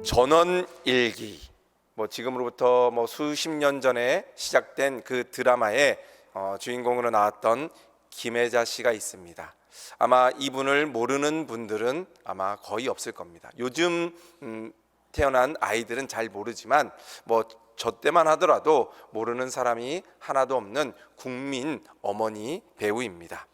전원일기, 지금으로부터 수십 년 전에 시작된 그 드라마의 주인공으로 나왔던 김혜자 씨가 있습니다. 아마 이분을 모르는 분들은 아마 거의 없을 겁니다. 요즘 태어난 아이들은 잘 모르지만 저 때만 하더라도 모르는 사람이 하나도 없는 국민 어머니 배우입니다.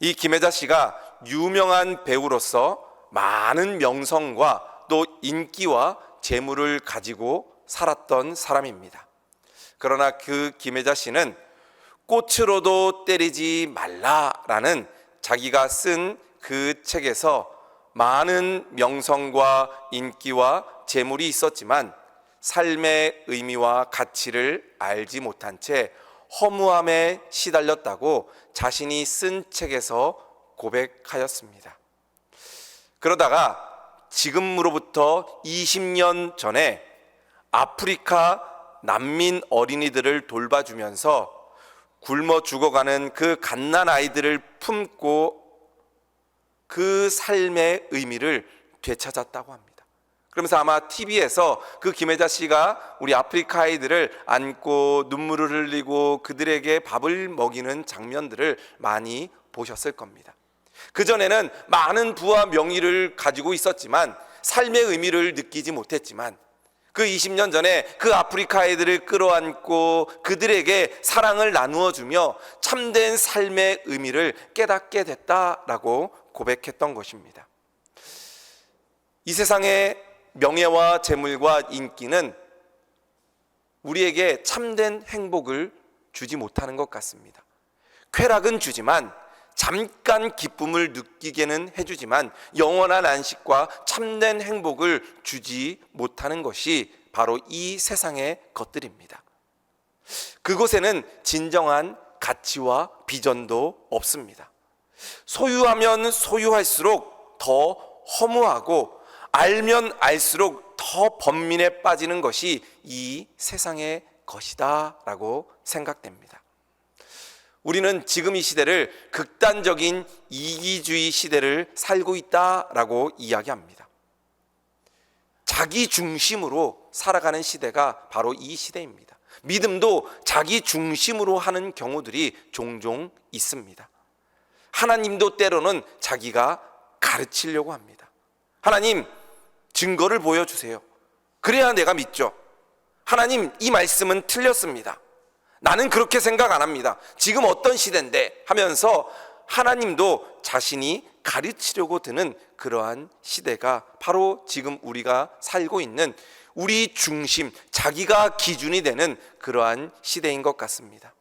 이 김혜자 씨가 유명한 배우로서 많은 명성과 또 인기와 재물을 가지고 살았던 사람입니다. 그러나 그 김혜자 씨는 꽃으로도 때리지 말라라는 자기가 쓴 그 책에서 많은 명성과 인기와 재물이 있었지만 삶의 의미와 가치를 알지 못한 채 허무함에 시달렸다고 자신이 쓴 책에서 고백하였습니다. 그러다가 지금으로부터 20년 전에 아프리카 난민 어린이들을 돌봐주면서 굶어 죽어가는 그 갓난 아이들을 품고 그 삶의 의미를 되찾았다고 합니다. 그러면서 아마 TV에서 그 김혜자 씨가 우리 아프리카 아이들을 안고 눈물을 흘리고 그들에게 밥을 먹이는 장면들을 많이 보셨을 겁니다. 그전에는 많은 부와 명예를 가지고 있었지만 삶의 의미를 느끼지 못했지만 그 20년 전에 그 아프리카 아이들을 끌어안고 그들에게 사랑을 나누어 주며 참된 삶의 의미를 깨닫게 됐다라고 고백했던 것입니다. 이 세상의 명예와 재물과 인기는 우리에게 참된 행복을 주지 못하는 것 같습니다. 쾌락은 주지만 잠깐 기쁨을 느끼게는 해주지만 영원한 안식과 참된 행복을 주지 못하는 것이 바로 이 세상의 것들입니다. 그곳에는 진정한 가치와 비전도 없습니다. 소유하면 소유할수록 더 허무하고 알면 알수록 더 번민에 빠지는 것이 이 세상의 것이다 라고 생각됩니다. 우리는 지금 이 시대를 극단적인 이기주의 시대를 살고 있다라고 이야기합니다. 자기 중심으로 살아가는 시대가 바로 이 시대입니다. 믿음도 자기 중심으로 하는 경우들이 종종 있습니다. 하나님도 때로는 자기가 가르치려고 합니다. 하나님, 증거를 보여주세요. 그래야 내가 믿죠. 하나님, 이 말씀은 틀렸습니다. 나는 그렇게 생각 안 합니다. 지금 어떤 시대인데 하면서 하나님도 자신이 가르치려고 드는 그러한 시대가 바로 지금 우리가 살고 있는 우리 중심, 자기가 기준이 되는 그러한 시대인 것 같습니다.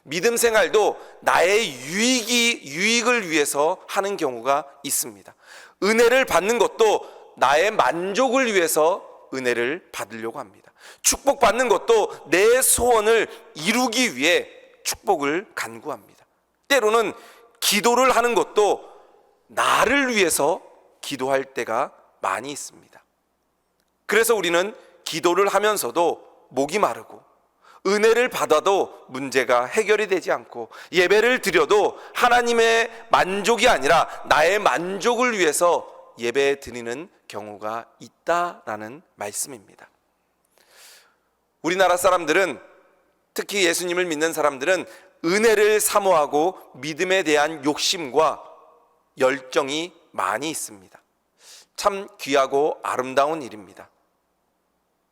믿음 생활도 나의 유익을 위해서 하는 경우가 있습니다. 은혜를 받는 것도 나의 만족을 위해서 은혜를 받으려고 합니다. 축복받는 것도 내 소원을 이루기 위해 축복을 간구합니다. 때로는 기도를 하는 것도 나를 위해서 기도할 때가 많이 있습니다. 그래서 우리는 기도를 하면서도 목이 마르고 은혜를 받아도 문제가 해결이 되지 않고 예배를 드려도 하나님의 만족이 아니라 나의 만족을 위해서 예배 드리는 경우가 있다라는 말씀입니다. 우리나라 사람들은, 특히 예수님을 믿는 사람들은 은혜를 사모하고 믿음에 대한 욕심과 열정이 많이 있습니다. 참 귀하고 아름다운 일입니다.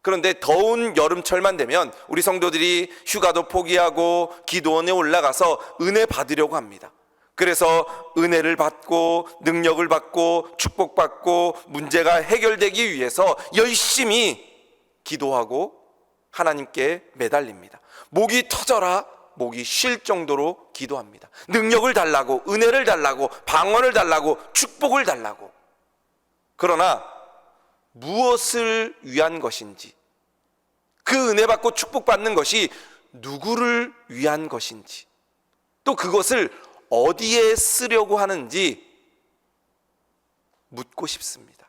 그런데 더운 여름철만 되면 우리 성도들이 휴가도 포기하고 기도원에 올라가서 은혜 받으려고 합니다. 그래서 은혜를 받고 능력을 받고 축복받고 문제가 해결되기 위해서 열심히 기도하고 하나님께 매달립니다. 목이 터져라, 목이 쉴 정도로 기도합니다. 능력을 달라고, 은혜를 달라고, 방언을 달라고, 축복을 달라고. 그러나 무엇을 위한 것인지, 그 은혜 받고 축복받는 것이 누구를 위한 것인지, 또 그것을 어디에 쓰려고 하는지 묻고 싶습니다.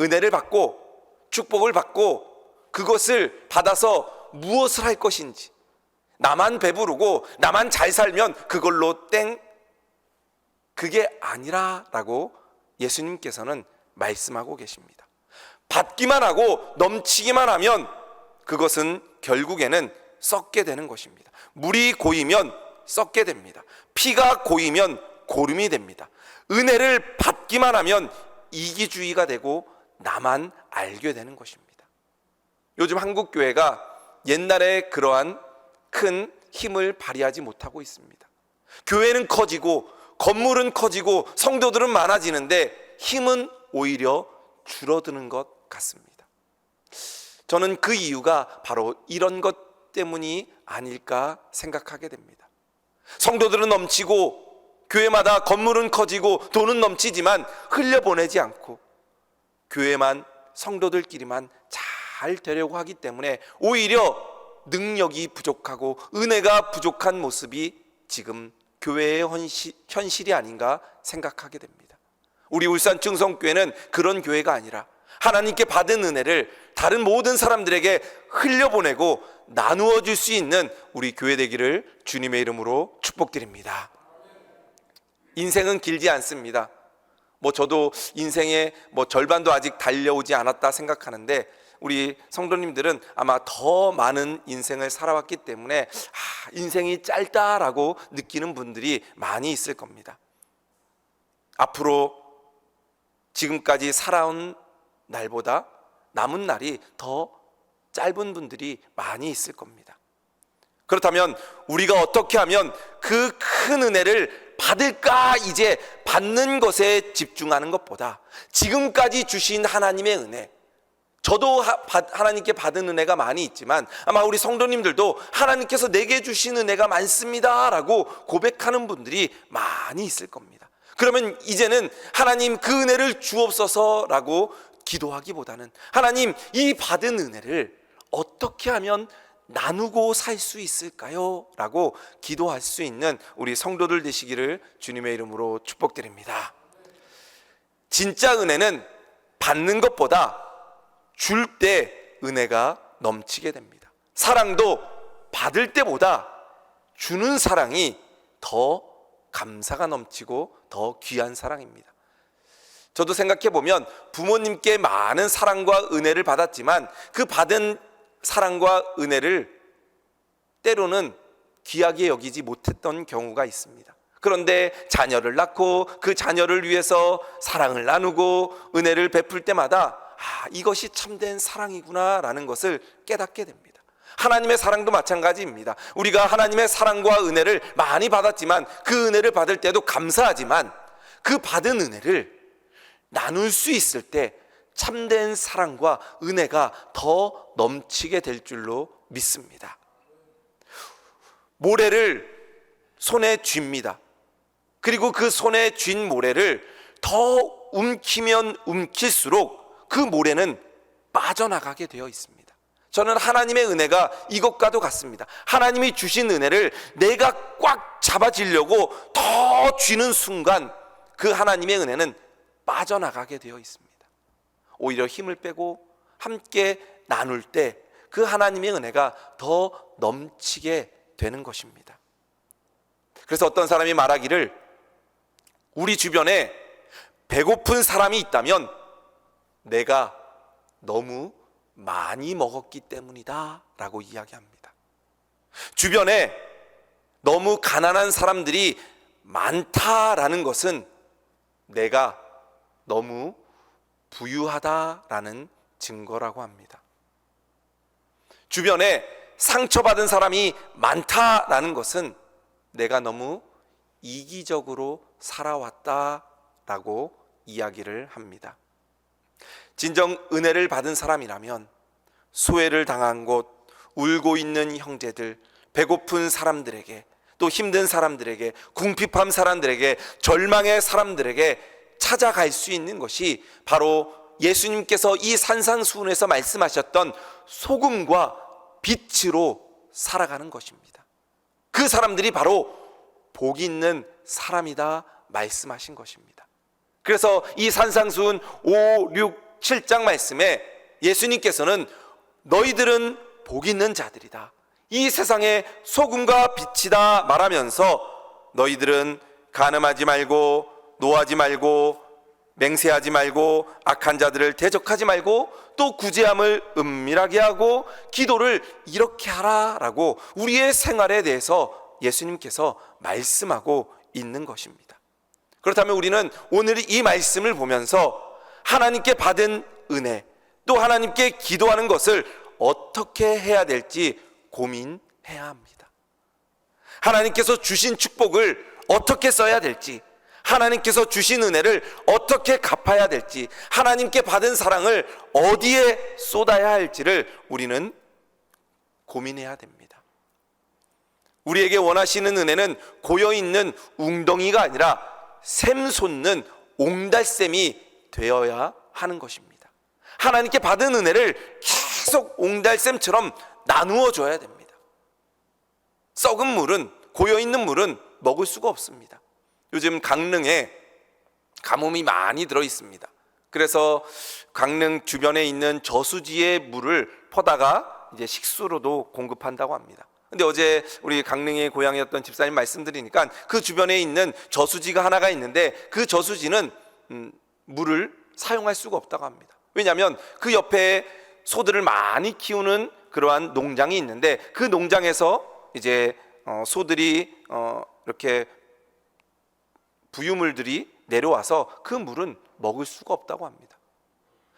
은혜를 받고 축복을 받고 그것을 받아서 무엇을 할 것인지, 나만 배부르고 나만 잘 살면 그걸로 땡, 그게 아니라라고 예수님께서는 말씀하고 계십니다. 받기만 하고 넘치기만 하면 그것은 결국에는 썩게 되는 것입니다. 물이 고이면 썩게 됩니다. 피가 고이면 고름이 됩니다. 은혜를 받기만 하면 이기주의가 되고 나만 알게 되는 것입니다. 요즘 한국 교회가 옛날에 그러한 큰 힘을 발휘하지 못하고 있습니다. 교회는 커지고 건물은 커지고 성도들은 많아지는데 힘은 오히려 줄어드는 것 같습니다. 저는 그 이유가 바로 이런 것 때문이 아닐까 생각하게 됩니다. 성도들은 넘치고 교회마다 건물은 커지고 돈은 넘치지만 흘려보내지 않고 교회만 성도들끼리만 잘 되려고 하기 때문에 오히려 능력이 부족하고 은혜가 부족한 모습이 지금 교회의 현실이 아닌가 생각하게 됩니다. 우리 울산 충성교회는 그런 교회가 아니라 하나님께 받은 은혜를 다른 모든 사람들에게 흘려보내고 나누어 줄 수 있는 우리 교회 되기를 주님의 이름으로 축복드립니다. 인생은 길지 않습니다. 저도 인생의 절반도 아직 달려오지 않았다 생각하는데 우리 성도님들은 아마 더 많은 인생을 살아왔기 때문에 인생이 짧다라고 느끼는 분들이 많이 있을 겁니다. 앞으로 지금까지 살아온 날보다 남은 날이 더 짧은 분들이 많이 있을 겁니다. 그렇다면 우리가 어떻게 하면 그 큰 은혜를 받을까, 이제 받는 것에 집중하는 것보다 지금까지 주신 하나님의 은혜, 저도 하나님께 받은 은혜가 많이 있지만 아마 우리 성도님들도 하나님께서 내게 주신 은혜가 많습니다 라고 고백하는 분들이 많이 있을 겁니다. 그러면 이제는 하나님 그 은혜를 주옵소서라고 기도하기보다는 하나님 이 받은 은혜를 어떻게 하면 나누고 살 수 있을까요? 라고 기도할 수 있는 우리 성도들 되시기를 주님의 이름으로 축복드립니다. 진짜 은혜는 받는 것보다 줄 때 은혜가 넘치게 됩니다. 사랑도 받을 때보다 주는 사랑이 더 감사가 넘치고 더 귀한 사랑입니다. 저도 생각해 보면 부모님께 많은 사랑과 은혜를 받았지만 그 받은 사랑과 은혜를 때로는 귀하게 여기지 못했던 경우가 있습니다. 그런데 자녀를 낳고 그 자녀를 위해서 사랑을 나누고 은혜를 베풀 때마다 이것이 참된 사랑이구나 라는 것을 깨닫게 됩니다. 하나님의 사랑도 마찬가지입니다. 우리가 하나님의 사랑과 은혜를 많이 받았지만 그 은혜를 받을 때도 감사하지만 그 받은 은혜를 나눌 수 있을 때 참된 사랑과 은혜가 더 넘치게 될 줄로 믿습니다. 모래를 손에 쥡니다. 그리고 그 손에 쥔 모래를 더 움키면 움킬수록 그 모래는 빠져나가게 되어 있습니다. 저는 하나님의 은혜가 이것과도 같습니다. 하나님이 주신 은혜를 내가 꽉 잡아지려고 더 쥐는 순간 그 하나님의 은혜는 빠져나가게 되어 있습니다. 오히려 힘을 빼고 함께 나눌 때 그 하나님의 은혜가 더 넘치게 되는 것입니다. 그래서 어떤 사람이 말하기를 우리 주변에 배고픈 사람이 있다면 내가 너무 많이 먹었기 때문이다 라고 이야기합니다. 주변에 너무 가난한 사람들이 많다라는 것은 내가 너무 부유하다라는 증거라고 합니다. 주변에 상처받은 사람이 많다라는 것은 내가 너무 이기적으로 살아왔다라고 이야기를 합니다. 진정 은혜를 받은 사람이라면 소외를 당한 곳, 울고 있는 형제들, 배고픈 사람들에게, 또 힘든 사람들에게, 궁핍한 사람들에게, 절망의 사람들에게 찾아갈 수 있는 것이 바로 예수님께서 이 산상수훈에서 말씀하셨던 소금과 빛으로 살아가는 것입니다. 그 사람들이 바로 복 있는 사람이다 말씀하신 것입니다. 그래서 이 산상수훈 5, 6, 7장 말씀에 예수님께서는 너희들은 복 있는 자들이다, 이 세상의 소금과 빛이다 말하면서 너희들은 간음하지 말고 노하지 말고 맹세하지 말고 악한 자들을 대적하지 말고 또 구제함을 은밀하게 하고 기도를 이렇게 하라라고 우리의 생활에 대해서 예수님께서 말씀하고 있는 것입니다. 그렇다면 우리는 오늘 이 말씀을 보면서 하나님께 받은 은혜, 또 하나님께 기도하는 것을 어떻게 해야 될지 고민해야 합니다. 하나님께서 주신 축복을 어떻게 써야 될지, 하나님께서 주신 은혜를 어떻게 갚아야 될지, 하나님께 받은 사랑을 어디에 쏟아야 할지를 우리는 고민해야 됩니다. 우리에게 원하시는 은혜는 고여있는 웅덩이가 아니라 샘솟는 옹달샘이 되어야 하는 것입니다. 하나님께 받은 은혜를 계속 옹달샘처럼 나누어 줘야 됩니다. 썩은 물은, 고여있는 물은 먹을 수가 없습니다. 요즘 강릉에 가뭄이 많이 들어 있습니다. 그래서 강릉 주변에 있는 저수지의 물을 퍼다가 이제 식수로도 공급한다고 합니다. 근데 어제 우리 강릉의 고향이었던 집사님 말씀드리니까 그 주변에 있는 저수지가 하나가 있는데 그 저수지는 물을 사용할 수가 없다고 합니다. 왜냐하면 그 옆에 소들을 많이 키우는 그러한 농장이 있는데 그 농장에서 이제 소들이 이렇게 부유물들이 내려와서 그 물은 먹을 수가 없다고 합니다.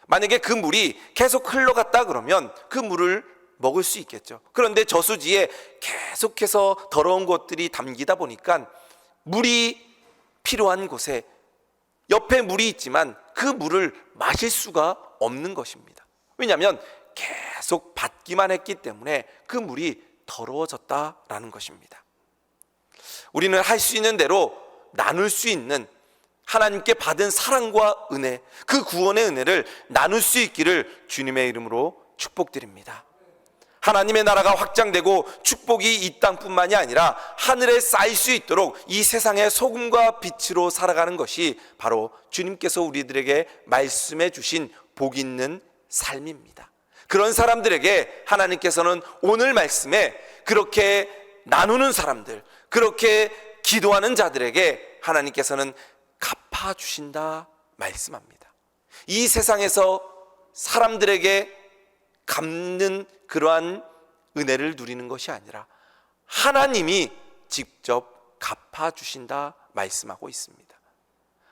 만약에 그 물이 계속 흘러갔다 그러면 그 물을 먹을 수 있겠죠. 그런데 저수지에 계속해서 더러운 것들이 담기다 보니까 물이 필요한 곳에 옆에 물이 있지만 그 물을 마실 수가 없는 것입니다. 왜냐하면 계속 받기만 했기 때문에 그 물이 더러워졌다라는 것입니다. 우리는 할 수 있는 대로 나눌 수 있는 하나님께 받은 사랑과 은혜, 그 구원의 은혜를 나눌 수 있기를 주님의 이름으로 축복드립니다. 하나님의 나라가 확장되고 축복이 이 땅뿐만이 아니라 하늘에 쌓일 수 있도록 이 세상의 소금과 빛으로 살아가는 것이 바로 주님께서 우리들에게 말씀해 주신 복 있는 삶입니다. 그런 사람들에게 하나님께서는 오늘 말씀에 그렇게 나누는 사람들, 그렇게 기도하는 자들에게 하나님께서는 갚아주신다 말씀합니다. 이 세상에서 사람들에게 갚는 그러한 은혜를 누리는 것이 아니라 하나님이 직접 갚아주신다 말씀하고 있습니다.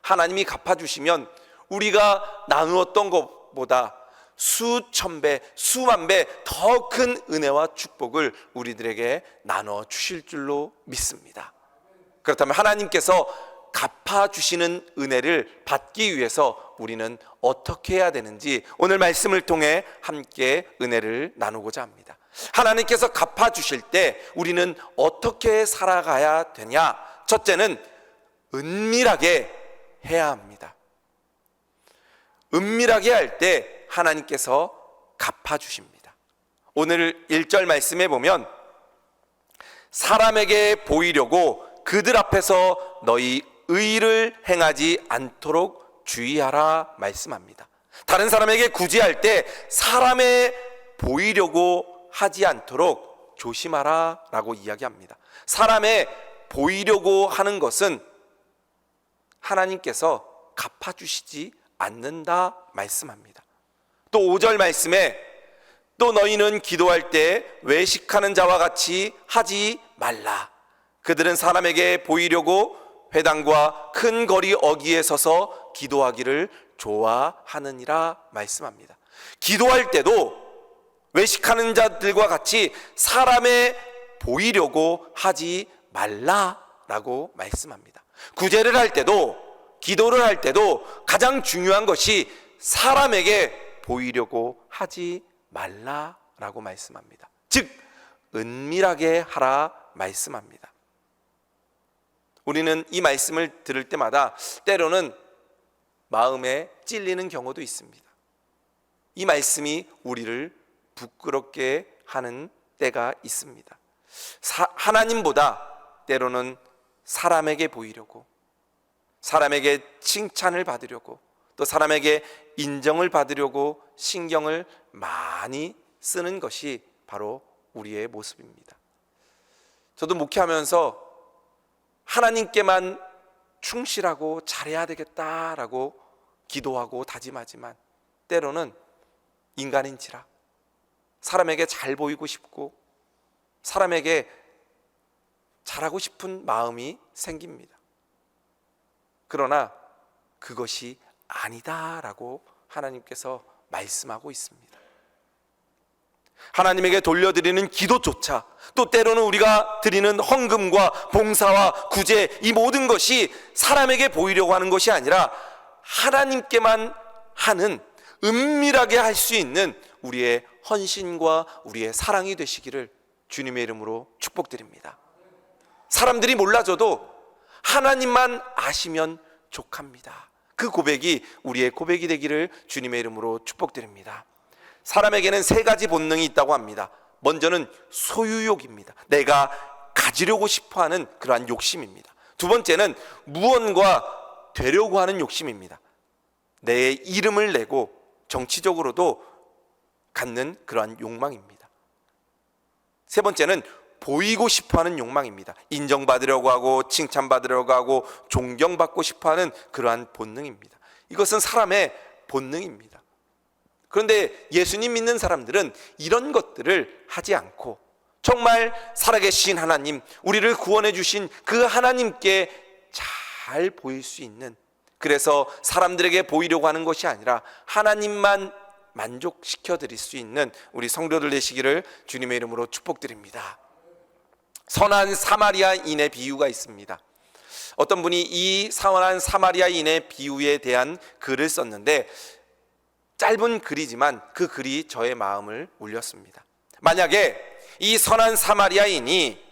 하나님이 갚아주시면 우리가 나누었던 것보다 수천 배, 수만 배 더 큰 은혜와 축복을 우리들에게 나눠 주실 줄로 믿습니다. 그렇다면 하나님께서 갚아주시는 은혜를 받기 위해서 우리는 어떻게 해야 되는지 오늘 말씀을 통해 함께 은혜를 나누고자 합니다. 하나님께서 갚아주실 때 우리는 어떻게 살아가야 되냐? 첫째는 은밀하게 해야 합니다. 은밀하게 할 때 하나님께서 갚아주십니다. 오늘 1절 말씀에 보면 사람에게 보이려고 그들 앞에서 너희 의를 행하지 않도록 주의하라 말씀합니다. 다른 사람에게 구제할 때 사람에 보이려고 하지 않도록 조심하라 라고 이야기합니다. 사람에 보이려고 하는 것은 하나님께서 갚아주시지 않는다 말씀합니다. 또 5절 말씀에 또 너희는 기도할 때 외식하는 자와 같이 하지 말라. 그들은 사람에게 보이려고 회당과 큰 거리 어귀에 서서 기도하기를 좋아하느니라 말씀합니다. 기도할 때도 외식하는 자들과 같이 사람에 보이려고 하지 말라라고 말씀합니다. 구제를 할 때도 기도를 할 때도 가장 중요한 것이 사람에게 보이려고 하지 말라라고 말씀합니다. 즉 은밀하게 하라 말씀합니다. 우리는 이 말씀을 들을 때마다 때로는 마음에 찔리는 경우도 있습니다. 이 말씀이 우리를 부끄럽게 하는 때가 있습니다. 하나님보다 때로는 사람에게 보이려고, 사람에게 칭찬을 받으려고, 또 사람에게 인정을 받으려고 신경을 많이 쓰는 것이 바로 우리의 모습입니다. 저도 목회하면서 하나님께만 충실하고 잘해야 되겠다라고 기도하고 다짐하지만 때로는 인간인지라 사람에게 잘 보이고 싶고 사람에게 잘하고 싶은 마음이 생깁니다. 그러나 그것이 아니다라고 하나님께서 말씀하고 있습니다. 하나님에게 돌려드리는 기도조차, 또 때로는 우리가 드리는 헌금과 봉사와 구제, 이 모든 것이 사람에게 보이려고 하는 것이 아니라 하나님께만 하는, 은밀하게 할 수 있는 우리의 헌신과 우리의 사랑이 되시기를 주님의 이름으로 축복드립니다. 사람들이 몰라줘도 하나님만 아시면 족합니다. 그 고백이 우리의 고백이 되기를 주님의 이름으로 축복드립니다. 사람에게는 세 가지 본능이 있다고 합니다. 먼저는 소유욕입니다. 내가 가지려고 싶어하는 그러한 욕심입니다. 두 번째는 무언가 되려고 하는 욕심입니다. 내 이름을 내고 정치적으로도 갖는 그러한 욕망입니다. 세 번째는 보이고 싶어하는 욕망입니다. 인정받으려고 하고 칭찬받으려고 하고 존경받고 싶어하는 그러한 본능입니다. 이것은 사람의 본능입니다. 그런데 예수님 믿는 사람들은 이런 것들을 하지 않고 정말 살아계신 하나님, 우리를 구원해 주신 그 하나님께 잘 보일 수 있는, 그래서 사람들에게 보이려고 하는 것이 아니라 하나님만 만족시켜 드릴 수 있는 우리 성도들 되시기를 주님의 이름으로 축복드립니다. 선한 사마리아인의 비유가 있습니다. 어떤 분이 이 선한 사마리아인의 비유에 대한 글을 썼는데 짧은 글이지만 그 글이 저의 마음을 울렸습니다. 만약에 이 선한 사마리아인이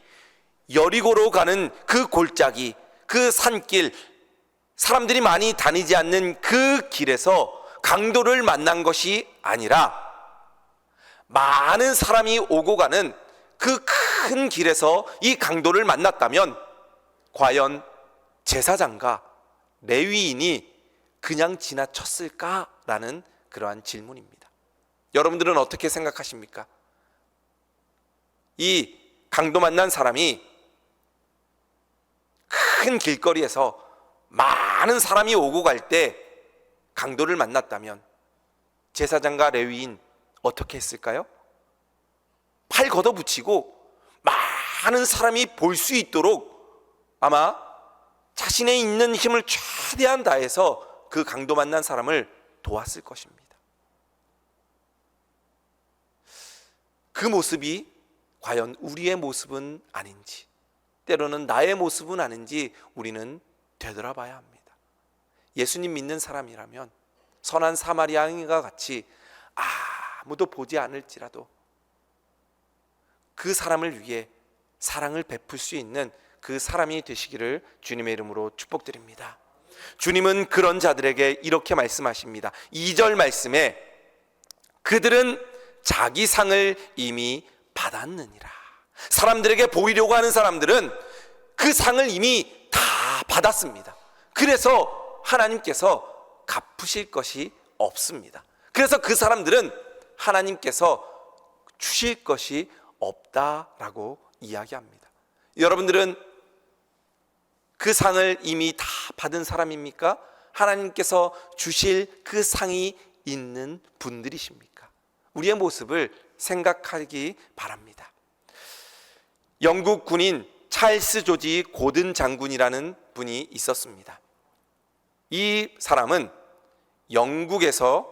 여리고로 가는 그 골짜기, 그 산길, 사람들이 많이 다니지 않는 그 길에서 강도를 만난 것이 아니라 많은 사람이 오고 가는 그 큰 길에서 이 강도를 만났다면 과연 제사장과 레위인이 그냥 지나쳤을까라는 그러한 질문입니다. 여러분들은 어떻게 생각하십니까? 이 강도 만난 사람이 큰 길거리에서 많은 사람이 오고 갈 때 강도를 만났다면 제사장과 레위인 어떻게 했을까요? 팔 걷어붙이고 많은 사람이 볼 수 있도록 아마 자신의 있는 힘을 최대한 다해서 그 강도 만난 사람을 도왔을 것입니다. 그 모습이 과연 우리의 모습은 아닌지, 때로는 나의 모습은 아닌지 우리는 되돌아봐야 합니다. 예수님 믿는 사람이라면 선한 사마리아인과 같이 아무도 보지 않을지라도 그 사람을 위해 사랑을 베풀 수 있는 그 사람이 되시기를 주님의 이름으로 축복드립니다. 주님은 그런 자들에게 이렇게 말씀하십니다. 2절 말씀에 그들은 자기 상을 이미 받았느니라. 사람들에게 보이려고 하는 사람들은 그 상을 이미 다 받았습니다. 그래서 하나님께서 갚으실 것이 없습니다. 그래서 그 사람들은 하나님께서 주실 것이 없다라고 이야기합니다. 여러분들은 그 상을 이미 다 받은 사람입니까? 하나님께서 주실 그 상이 있는 분들이십니까? 우리의 모습을 생각하기 바랍니다. 영국 군인 찰스 조지 고든 장군이라는 분이 있었습니다. 이 사람은 영국에서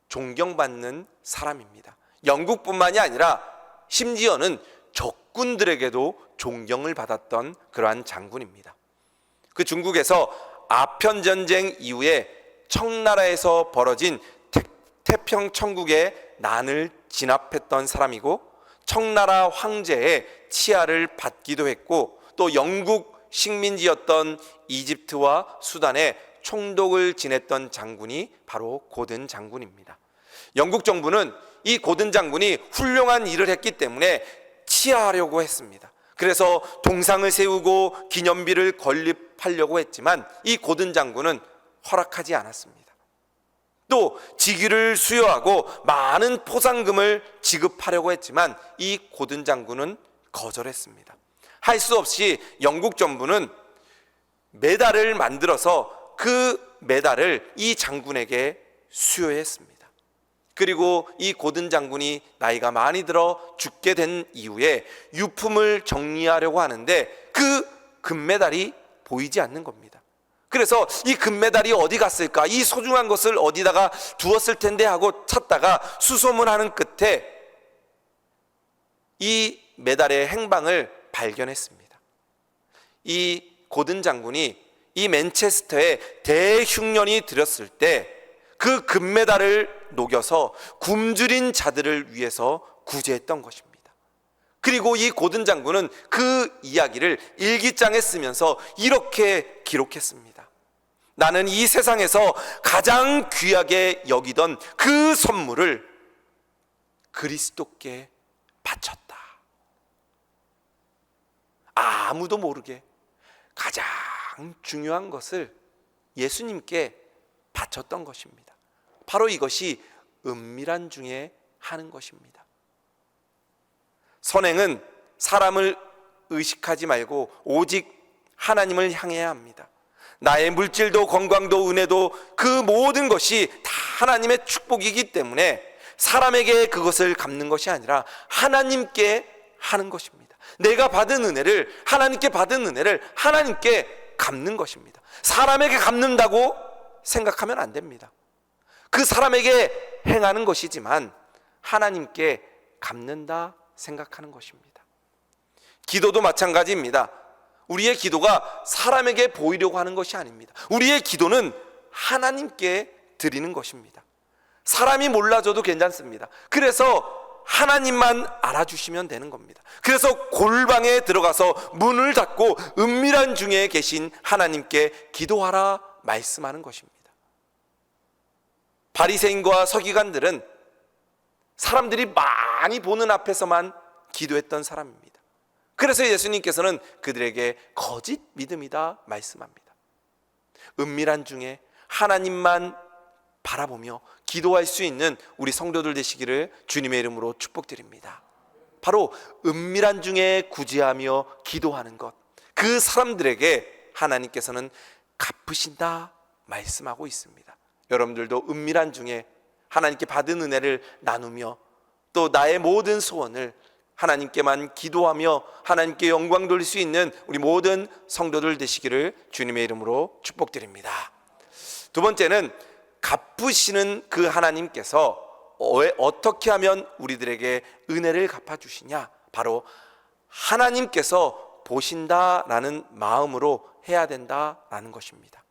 존경받는 사람입니다. 영국뿐만이 아니라 심지어는 적군들에게도 존경을 받았던 그러한 장군입니다. 그 중국에서 아편 전쟁 이후에 청나라에서 벌어진 태평천국의 난을 진압했던 사람이고 청나라 황제의 치하를 받기도 했고 또 영국 식민지였던 이집트와 수단에 총독을 지냈던 장군이 바로 고든 장군입니다. 영국 정부는 이 고든 장군이 훌륭한 일을 했기 때문에 치하하려고 했습니다. 그래서 동상을 세우고 기념비를 건립하려고 했지만 이 고든 장군은 허락하지 않았습니다. 또 직위를 수여하고 많은 포상금을 지급하려고 했지만 이 고든 장군은 거절했습니다. 할 수 없이 영국 정부는 메달을 만들어서 그 메달을 이 장군에게 수여했습니다. 그리고 이 고든 장군이 나이가 많이 들어 죽게 된 이후에 유품을 정리하려고 하는데 그 금메달이 보이지 않는 겁니다. 그래서 이 금메달이 어디 갔을까, 이 소중한 것을 어디다가 두었을 텐데 하고 찾다가 수소문하는 끝에 이 메달의 행방을 발견했습니다. 이 고든 장군이 이 맨체스터에 대흉년이 들었을 때 그 금메달을 녹여서 굶주린 자들을 위해서 구제했던 것입니다. 그리고 이 고든 장군은 그 이야기를 일기장에 쓰면서 이렇게 기록했습니다. 나는 이 세상에서 가장 귀하게 여기던 그 선물을 그리스도께 바쳤다. 아무도 모르게 가장 중요한 것을 예수님께 바쳤던 것입니다. 바로 이것이 은밀한 중에 하는 것입니다. 선행은 사람을 의식하지 말고 오직 하나님을 향해야 합니다. 나의 물질도 건강도 은혜도 그 모든 것이 다 하나님의 축복이기 때문에 사람에게 그것을 갚는 것이 아니라 하나님께 하는 것입니다. 내가 받은 은혜를, 하나님께 받은 은혜를 하나님께 갚는 것입니다. 사람에게 갚는다고 생각하면 안 됩니다. 그 사람에게 행하는 것이지만 하나님께 갚는다 생각하는 것입니다. 기도도 마찬가지입니다. 우리의 기도가 사람에게 보이려고 하는 것이 아닙니다. 우리의 기도는 하나님께 드리는 것입니다. 사람이 몰라줘도 괜찮습니다. 그래서 하나님만 알아주시면 되는 겁니다. 그래서 골방에 들어가서 문을 닫고 은밀한 중에 계신 하나님께 기도하라 말씀하는 것입니다. 바리새인과 서기관들은 사람들이 많이 보는 앞에서만 기도했던 사람입니다. 그래서 예수님께서는 그들에게 거짓 믿음이다 말씀합니다. 은밀한 중에 하나님만 바라보며 기도할 수 있는 우리 성도들 되시기를 주님의 이름으로 축복드립니다. 바로 은밀한 중에 구제하며 기도하는 것, 그 사람들에게 하나님께서는 갚으신다 말씀하고 있습니다. 여러분들도 은밀한 중에 하나님께 받은 은혜를 나누며 또 나의 모든 소원을 하나님께만 기도하며 하나님께 영광 돌릴 수 있는 우리 모든 성도들 되시기를 주님의 이름으로 축복드립니다. 두 번째는 갚으시는 그 하나님께서 어떻게 하면 우리들에게 은혜를 갚아주시냐, 바로 하나님께서 보신다라는 마음으로 해야 된다라는 것입니다.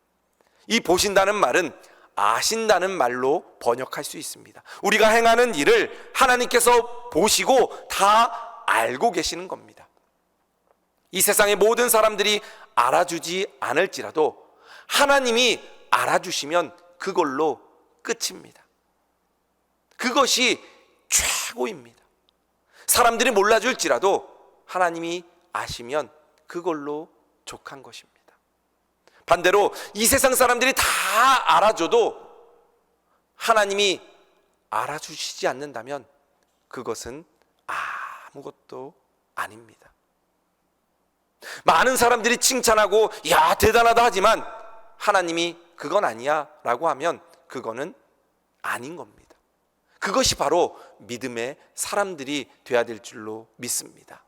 이 보신다는 말은 아신다는 말로 번역할 수 있습니다. 우리가 행하는 일을 하나님께서 보시고 다 알고 계시는 겁니다. 이 세상의 모든 사람들이 알아주지 않을지라도 하나님이 알아주시면 그걸로 끝입니다. 그것이 최고입니다. 사람들이 몰라줄지라도 하나님이 아시면 그걸로 족한 것입니다. 반대로 이 세상 사람들이 다 알아줘도 하나님이 알아주시지 않는다면 그것은 아무것도 아닙니다. 많은 사람들이 칭찬하고 야 대단하다 하지만 하나님이 그건 아니야 라고 하면 그거는 아닌 겁니다. 그것이 바로 믿음의 사람들이 되어야 될 줄로 믿습니다.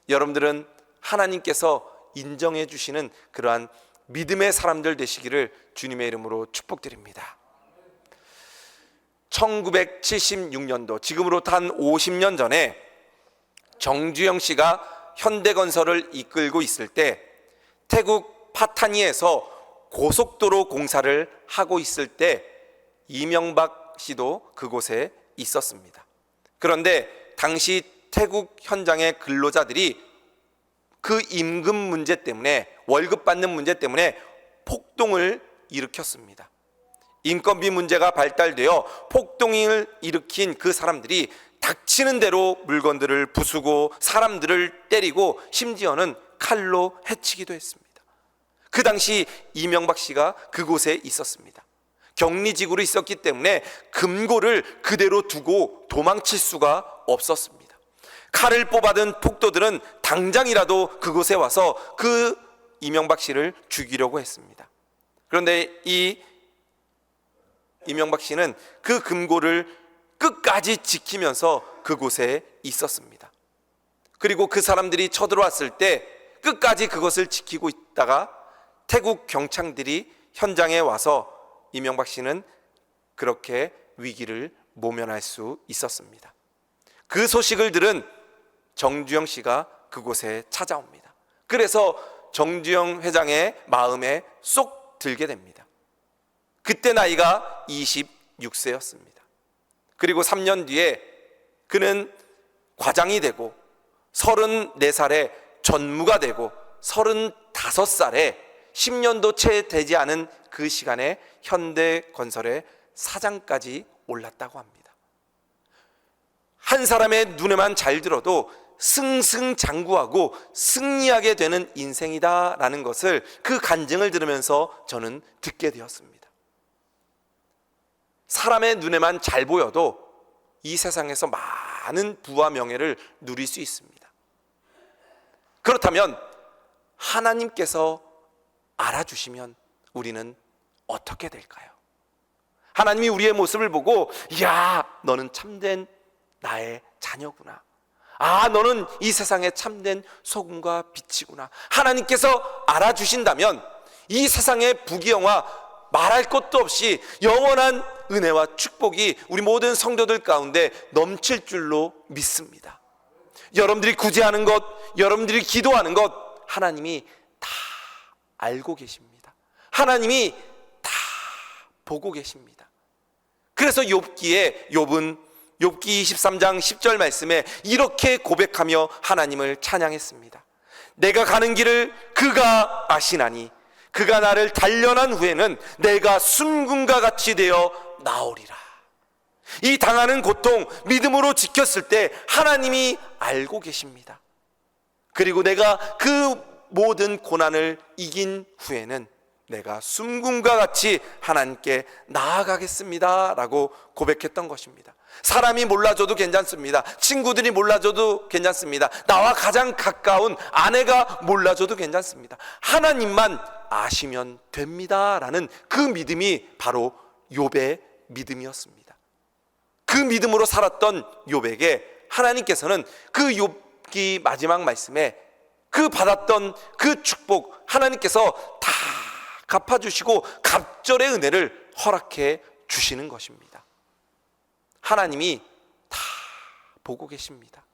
여러분들은 하나님께서 인정해 주시는 그러한 믿음의 사람들 되시기를 주님의 이름으로 축복드립니다. 1976년도, 지금으로부터 한 50년 전에 정주영 씨가 현대건설을 이끌고 있을 때 태국 파타니에서 고속도로 공사를 하고 있을 때 이명박 씨도 그곳에 있었습니다. 그런데 당시 태국 현장의 근로자들이 그 임금 문제 때문에, 월급 받는 문제 때문에 폭동을 일으켰습니다. 인건비 문제가 발달되어 폭동을 일으킨 그 사람들이 닥치는 대로 물건들을 부수고 사람들을 때리고 심지어는 칼로 해치기도 했습니다. 그 당시 이명박 씨가 그곳에 있었습니다. 격리직으로 있었기 때문에 금고를 그대로 두고 도망칠 수가 없었습니다. 칼을 뽑아든 폭도들은 당장이라도 그곳에 와서 그 이명박 씨를 죽이려고 했습니다. 그런데 이 이명박 씨는 그 금고를 끝까지 지키면서 그곳에 있었습니다. 그리고 그 사람들이 쳐들어왔을 때 끝까지 그것을 지키고 있다가 태국 경찰들이 현장에 와서 이명박 씨는 그렇게 위기를 모면할 수 있었습니다. 그 소식을 들은 정주영 씨가 그곳에 찾아옵니다. 그래서 정주영 회장의 마음에 쏙 들게 됩니다. 그때 나이가 26세였습니다. 그리고 3년 뒤에 그는 과장이 되고 34살에 전무가 되고 35살에 10년도 채 되지 않은 그 시간에 현대건설의 사장까지 올랐다고 합니다. 한 사람의 눈에만 잘 들어도 승승장구하고 승리하게 되는 인생이다라는 것을 그 간증을 들으면서 저는 듣게 되었습니다. 사람의 눈에만 잘 보여도 이 세상에서 많은 부와 명예를 누릴 수 있습니다. 그렇다면 하나님께서 알아주시면 우리는 어떻게 될까요? 하나님이 우리의 모습을 보고, 야, 너는 참된 나의 자녀구나. 아, 너는 이 세상에 참된 소금과 빛이구나. 하나님께서 알아주신다면 이 세상의 부귀영화 말할 것도 없이 영원한 은혜와 축복이 우리 모든 성도들 가운데 넘칠 줄로 믿습니다. 여러분들이 구제하는 것, 여러분들이 기도하는 것 하나님이 다 알고 계십니다. 하나님이 다 보고 계십니다. 그래서 욥기 23장 10절 말씀에 이렇게 고백하며 하나님을 찬양했습니다. 내가 가는 길을 그가 아시나니 그가 나를 단련한 후에는 내가 순금과 같이 되어 나오리라. 이 당하는 고통 믿음으로 지켰을 때 하나님이 알고 계십니다. 그리고 내가 그 모든 고난을 이긴 후에는 내가 순금과 같이 하나님께 나아가겠습니다 라고 고백했던 것입니다. 사람이 몰라줘도 괜찮습니다. 친구들이 몰라줘도 괜찮습니다. 나와 가장 가까운 아내가 몰라줘도 괜찮습니다. 하나님만 아시면 됩니다 라는 그 믿음이 바로 욥의 믿음이었습니다. 그 믿음으로 살았던 욥에게 하나님께서는 그 욥기 마지막 말씀에 그 받았던 그 축복 하나님께서 다 갚아주시고 갑절의 은혜를 허락해 주시는 것입니다. 하나님이 다 보고 계십니다.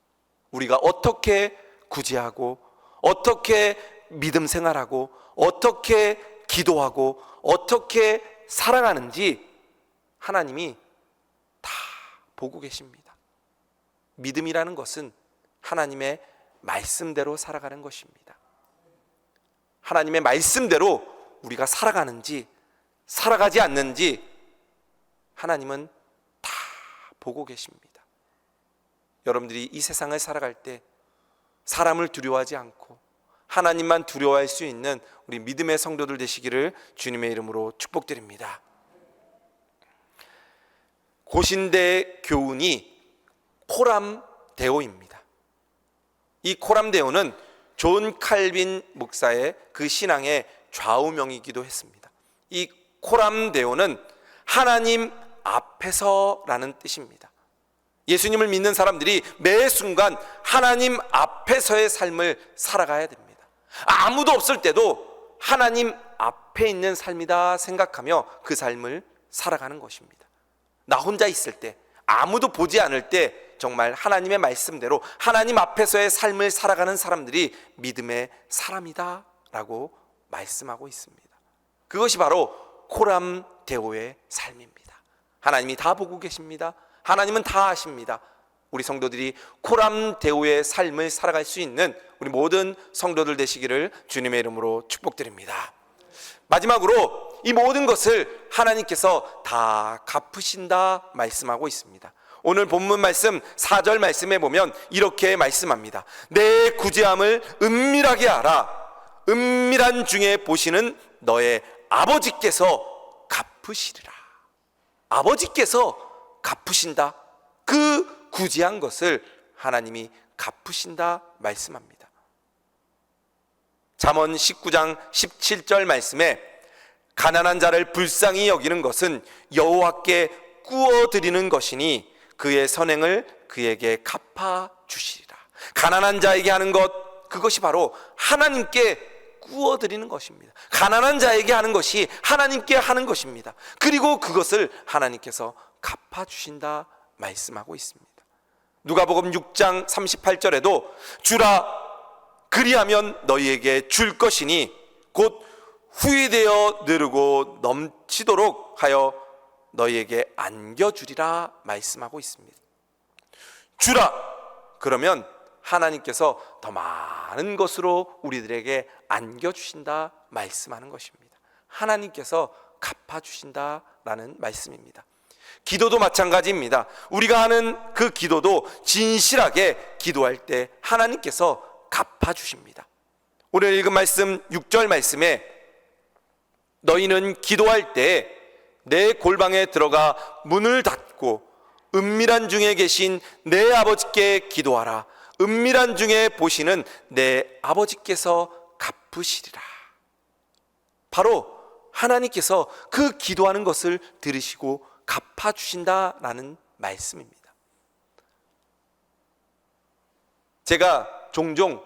우리가 어떻게 구제하고 어떻게 믿음 생활하고 어떻게 기도하고 어떻게 사랑하는지 하나님이 다 보고 계십니다. 믿음이라는 것은 하나님의 말씀대로 살아가는 것입니다. 하나님의 말씀대로 우리가 살아가는지 살아가지 않는지 하나님은 다 보고 계십니다. 여러분들이 이 세상을 살아갈 때 사람을 두려워하지 않고 하나님만 두려워할 수 있는 우리 믿음의 성도들 되시기를 주님의 이름으로 축복드립니다. 고신대 교훈이 코람데오입니다. 이 코람데오는 존 칼빈 목사의 그 신앙의 좌우명이기도 했습니다. 이 코람데오는 하나님 앞에서라는 뜻입니다. 예수님을 믿는 사람들이 매 순간 하나님 앞에서의 삶을 살아가야 됩니다. 아무도 없을 때도 하나님 앞에 있는 삶이다 생각하며 그 삶을 살아가는 것입니다. 나 혼자 있을 때, 아무도 보지 않을 때 정말 하나님의 말씀대로 하나님 앞에서의 삶을 살아가는 사람들이 믿음의 사람이다 라고 말씀하고 있습니다. 그것이 바로 코람데오의 삶입니다. 하나님이 다 보고 계십니다. 하나님은 다 아십니다. 우리 성도들이 코람데오의 삶을 살아갈 수 있는 우리 모든 성도들 되시기를 주님의 이름으로 축복드립니다. 마지막으로 이 모든 것을 하나님께서 다 갚으신다 말씀하고 있습니다. 오늘 본문 말씀 4절 말씀에 보면 이렇게 말씀합니다. 내 구제함을 은밀하게 알아. 은밀한 중에 보시는 너의 아버지께서 갚으시리라. 아버지께서 갚으신다. 그 구제한 것을 하나님이 갚으신다 말씀합니다. 잠언 19장 17절 말씀에 가난한 자를 불쌍히 여기는 것은 여호와께 꾸어드리는 것이니 그의 선행을 그에게 갚아 주시리라. 가난한 자에게 하는 것, 그것이 바로 하나님께 꾸어드리는 것입니다. 가난한 자에게 하는 것이 하나님께 하는 것입니다. 그리고 그것을 하나님께서 갚아주신다 말씀하고 있습니다. 누가복음 6장 38절에도 주라, 그리하면 너희에게 줄 것이니 곧 후히되어 느르고 넘치도록 하여 너희에게 안겨주리라 말씀하고 있습니다. 주라, 그러면 하나님께서 더 많은 것으로 우리들에게 안겨주신다 말씀하는 것입니다. 하나님께서 갚아주신다라는 말씀입니다. 기도도 마찬가지입니다. 우리가 하는 그 기도도 진실하게 기도할 때 하나님께서 갚아주십니다. 오늘 읽은 말씀 6절 말씀에 너희는 기도할 때 내 골방에 들어가 문을 닫고 은밀한 중에 계신 내 아버지께 기도하라. 은밀한 중에 보시는 내 아버지께서 갚으시리라. 바로 하나님께서 그 기도하는 것을 들으시고 갚아주신다라는 말씀입니다. 제가 종종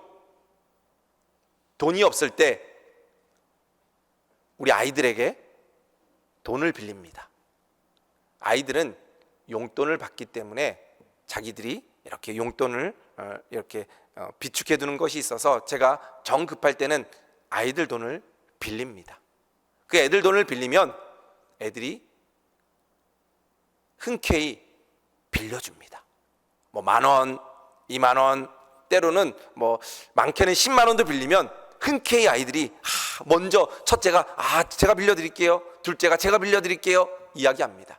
돈이 없을 때 우리 아이들에게 돈을 빌립니다. 아이들은 용돈을 받기 때문에 자기들이 이렇게 용돈을 이렇게 비축해 두는 것이 있어서 제가 정 급할 때는 아이들 돈을 빌립니다. 그 애들 돈을 빌리면 애들이 흔쾌히 빌려줍니다. 뭐 10,000원, 20,000원, 때로는 뭐 많게는 10만 원도 빌리면 흔쾌히 아이들이 먼저 첫째가 제가 빌려드릴게요, 둘째가 제가 빌려드릴게요 이야기합니다.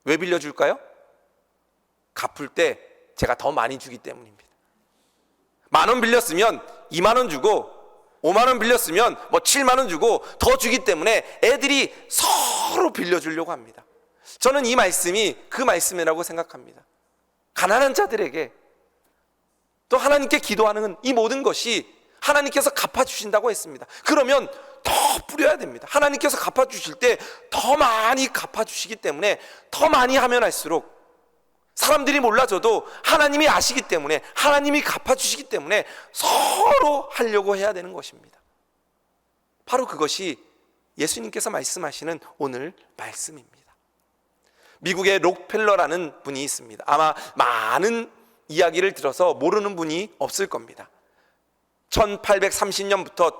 왜 빌려줄까요? 갚을 때 제가 더 많이 주기 때문입니다. 10,000원 빌렸으면 2만 원 주고 5만 원 빌렸으면 뭐 7만 원 주고 더 주기 때문에 애들이 서로 빌려주려고 합니다. 저는 이 말씀이 그 말씀이라고 생각합니다. 가난한 자들에게 또 하나님께 기도하는 이 모든 것이 하나님께서 갚아주신다고 했습니다. 그러면 더 뿌려야 됩니다. 하나님께서 갚아주실 때 더 많이 갚아주시기 때문에 더 많이 하면 할수록 사람들이 몰라줘도 하나님이 아시기 때문에 하나님이 갚아주시기 때문에 서로 하려고 해야 되는 것입니다. 바로 그것이 예수님께서 말씀하시는 오늘 말씀입니다. 미국의 록펠러라는 분이 있습니다. 아마 많은 이야기를 들어서 모르는 분이 없을 겁니다. 1830년부터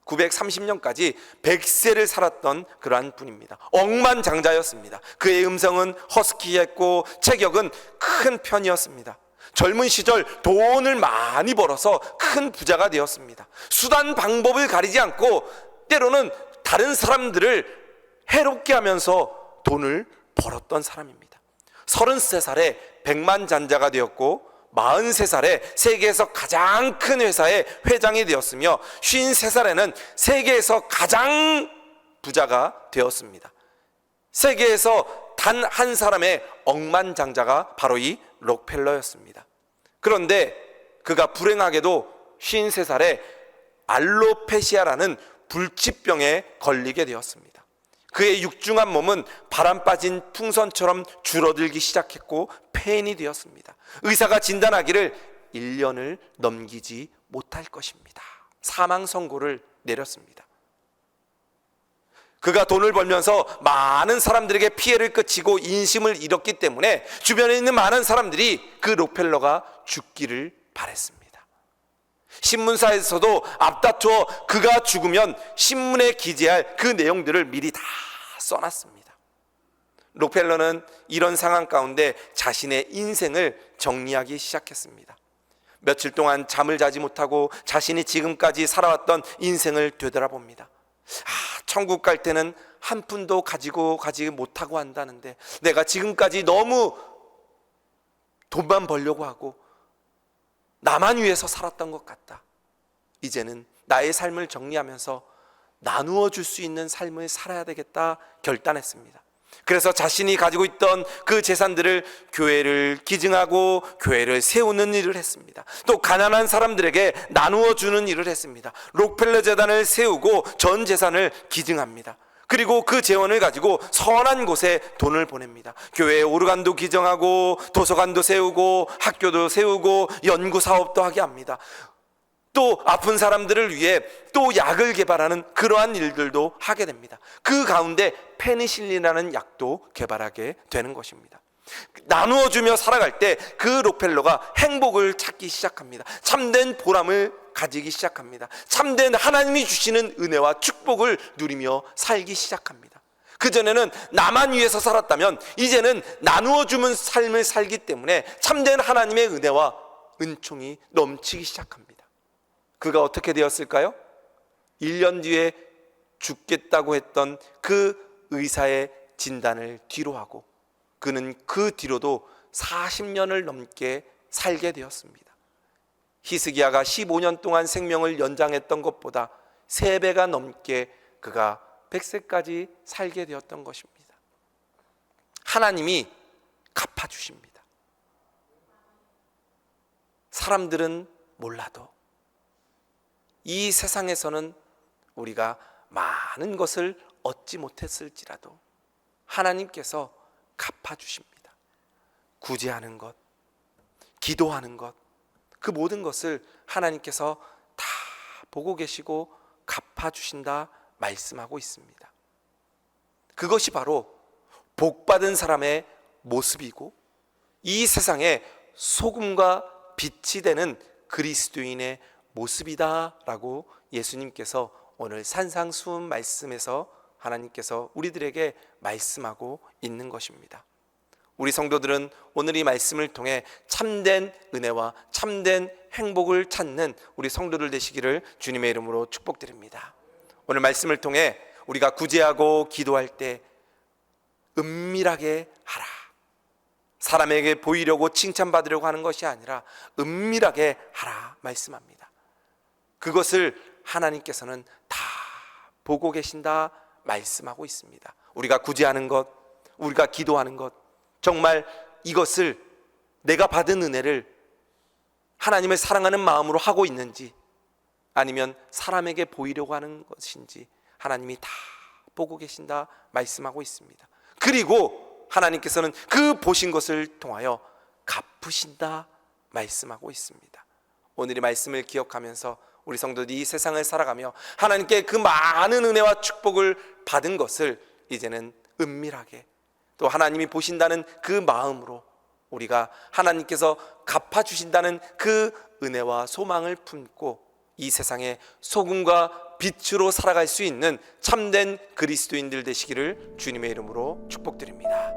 1930년까지 100세를 살았던 그러한 분입니다. 억만장자였습니다. 그의 음성은 허스키했고 체격은 큰 편이었습니다. 젊은 시절 돈을 많이 벌어서 큰 부자가 되었습니다. 수단 방법을 가리지 않고 때로는 다른 사람들을 해롭게 하면서 돈을 벌었던 사람입니다. 33살에 백만장자가 되었고 43살에 세계에서 가장 큰 회사의 회장이 되었으며 53살에는 세계에서 가장 부자가 되었습니다. 세계에서 단 한 사람의 억만장자가 바로 이 록펠러였습니다. 그런데 그가 불행하게도 53살에 알로페시아라는 불치병에 걸리게 되었습니다. 그의 육중한 몸은 바람 빠진 풍선처럼 줄어들기 시작했고 폐인이 되었습니다. 의사가 진단하기를 1년을 넘기지 못할 것입니다. 사망 선고를 내렸습니다. 그가 돈을 벌면서 많은 사람들에게 피해를 끼치고 인심을 잃었기 때문에 주변에 있는 많은 사람들이 그 록펠러가 죽기를 바랬습니다. 신문사에서도 앞다투어 그가 죽으면 신문에 기재할 그 내용들을 미리 다 써놨습니다. 록펠러는 이런 상황 가운데 자신의 인생을 정리하기 시작했습니다. 며칠 동안 잠을 자지 못하고 자신이 지금까지 살아왔던 인생을 되돌아봅니다. 천국 갈 때는 한 푼도 가지고 가지 못하고 한다는데 내가 지금까지 너무 돈만 벌려고 하고 나만 위해서 살았던 것 같다. 이제는 나의 삶을 정리하면서 나누어 줄 수 있는 삶을 살아야 되겠다 결단했습니다. 그래서 자신이 가지고 있던 그 재산들을 교회를 기증하고 교회를 세우는 일을 했습니다. 또 가난한 사람들에게 나누어 주는 일을 했습니다. 록펠러 재단을 세우고 전 재산을 기증합니다. 그리고 그 재원을 가지고 선한 곳에 돈을 보냅니다. 교회에 오르간도 기증하고 도서관도 세우고 학교도 세우고 연구 사업도 하게 합니다. 또 아픈 사람들을 위해 또 약을 개발하는 그러한 일들도 하게 됩니다. 그 가운데 페니실린이라는 약도 개발하게 되는 것입니다. 나누어주며 살아갈 때 그 록펠러가 행복을 찾기 시작합니다. 참된 보람을 가지기 시작합니다. 참된 하나님이 주시는 은혜와 축복을 누리며 살기 시작합니다. 그전에는 나만 위해서 살았다면 이제는 나누어주는 삶을 살기 때문에 참된 하나님의 은혜와 은총이 넘치기 시작합니다. 그가 어떻게 되었을까요? 1년 뒤에 죽겠다고 했던 그 의사의 진단을 뒤로 하고 그는 그 뒤로도 40년을 넘게 살게 되었습니다. 히스기야가 15년 동안 생명을 연장했던 것보다 3배가 넘게 그가 100세까지 살게 되었던 것입니다. 하나님이 갚아주십니다. 사람들은 몰라도 이 세상에서는 우리가 많은 것을 얻지 못했을지라도 하나님께서 갚아주십니다. 구제하는 것, 기도하는 것, 그 모든 것을 하나님께서 다 보고 계시고 갚아주신다 말씀하고 있습니다. 그것이 바로 복받은 사람의 모습이고 이 세상에 소금과 빛이 되는 그리스도인의 모습이다라고 예수님께서 오늘 산상수훈 말씀에서 하나님께서 우리들에게 말씀하고 있는 것입니다. 우리 성도들은 오늘 이 말씀을 통해 참된 은혜와 참된 행복을 찾는 우리 성도들 되시기를 주님의 이름으로 축복드립니다. 오늘 말씀을 통해 우리가 구제하고 기도할 때 은밀하게 하라. 사람에게 보이려고 칭찬받으려고 하는 것이 아니라 은밀하게 하라 말씀합니다. 그것을 하나님께서는 다 보고 계신다 말씀하고 있습니다. 우리가 구제하는 것, 우리가 기도하는 것, 정말 이것을 내가 받은 은혜를 하나님을 사랑하는 마음으로 하고 있는지 아니면 사람에게 보이려고 하는 것인지 하나님이 다 보고 계신다 말씀하고 있습니다. 그리고 하나님께서는 그 보신 것을 통하여 갚으신다 말씀하고 있습니다. 오늘 이 말씀을 기억하면서 우리 성도들이 이 세상을 살아가며 하나님께 그 많은 은혜와 축복을 받은 것을 이제는 은밀하게 또 하나님이 보신다는 그 마음으로 우리가 하나님께서 갚아주신다는 그 은혜와 소망을 품고 이 세상에 소금과 빛으로 살아갈 수 있는 참된 그리스도인들 되시기를 주님의 이름으로 축복드립니다.